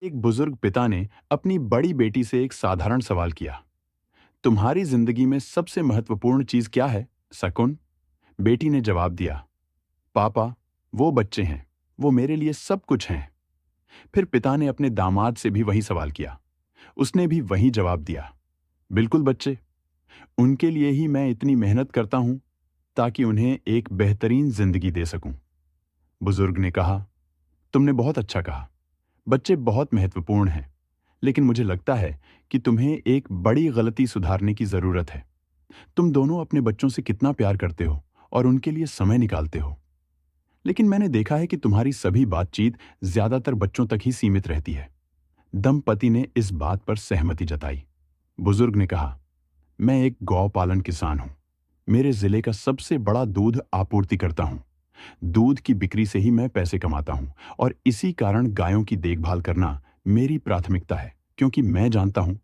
एक बुजुर्ग पिता ने अपनी बड़ी बेटी से एक साधारण सवाल किया। तुम्हारी जिंदगी में सबसे महत्वपूर्ण चीज क्या है, शकुन? बेटी ने जवाब दिया, पापा, वो बच्चे हैं, वो मेरे लिए सब कुछ हैं। फिर पिता ने अपने दामाद से भी वही सवाल किया। उसने भी वही जवाब दिया, बिल्कुल बच्चे, उनके लिए ही मैं इतनी मेहनत करता हूं ताकि उन्हें एक बेहतरीन जिंदगी दे सकूं। बुजुर्ग ने कहा, तुमने बहुत अच्छा कहा। बच्चे बहुत महत्वपूर्ण हैं, लेकिन मुझे लगता है कि तुम्हें एक बड़ी गलती सुधारने की जरूरत है। तुम दोनों अपने बच्चों से कितना प्यार करते हो और उनके लिए समय निकालते हो, लेकिन मैंने देखा है कि तुम्हारी सभी बातचीत ज्यादातर बच्चों तक ही सीमित रहती है। दंपति ने इस बात पर सहमति जताई। बुजुर्ग ने कहा, मैं एक गौ पालन किसान हूं। मेरे जिले का सबसे बड़ा दूध आपूर्ति करता हूं। दूध की बिक्री से ही मैं पैसे कमाता हूं और इसी कारण गायों की देखभाल करना मेरी प्राथमिकता है, क्योंकि मैं जानता हूं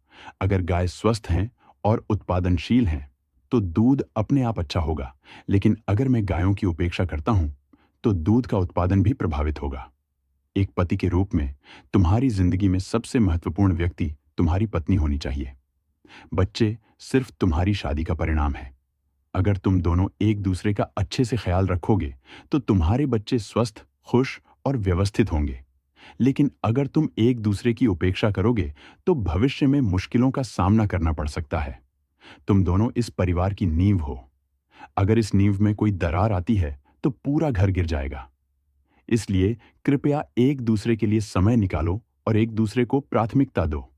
अगर गाय स्वस्थ हैं और उत्पादनशील हैं तो दूध अपने आप अच्छा होगा, लेकिन अगर मैं गायों की उपेक्षा करता हूं तो दूध का उत्पादन भी प्रभावित होगा। एक पति के रूप में तुम्हारी जिंदगी में सबसे महत्वपूर्ण व्यक्ति तुम्हारी पत्नी होनी चाहिए। बच्चे सिर्फ तुम्हारी शादी का परिणाम है। अगर तुम दोनों एक दूसरे का अच्छे से ख्याल रखोगे तो तुम्हारे बच्चे स्वस्थ, खुश और व्यवस्थित होंगे। लेकिन अगर तुम एक दूसरे की उपेक्षा करोगे तो भविष्य में मुश्किलों का सामना करना पड़ सकता है। तुम दोनों इस परिवार की नींव हो। अगर इस नींव में कोई दरार आती है तो पूरा घर गिर जाएगा। इसलिए कृपया एक दूसरे के लिए समय निकालो और एक दूसरे को प्राथमिकता दो।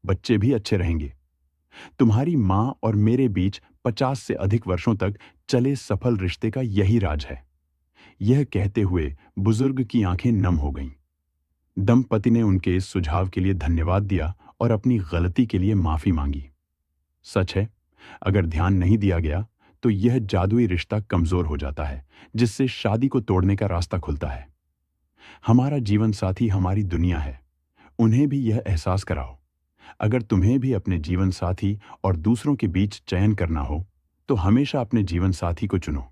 बच्चे भी अच्छे रहेंगे। तुम्हारी मां और मेरे बीच 50 से अधिक वर्षों तक चले सफल रिश्ते का यही राज है। यह कहते हुए बुजुर्ग की आंखें नम हो गईं। दंपति ने उनके इस सुझाव के लिए धन्यवाद दिया और अपनी गलती के लिए माफी मांगी। सच है, अगर ध्यान नहीं दिया गया तो यह जादुई रिश्ता कमजोर हो जाता है, जिससे शादी को तोड़ने का रास्ता खुलता है। हमारा जीवन साथी हमारी दुनिया है, उन्हें भी यह एहसास कराओ। अगर तुम्हें भी अपने जीवन साथी और दूसरों के बीच चयन करना हो तो हमेशा अपने जीवन साथी को चुनो।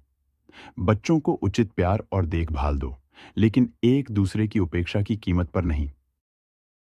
बच्चों को उचित प्यार और देखभाल दो, लेकिन एक दूसरे की उपेक्षा की कीमत पर नहीं।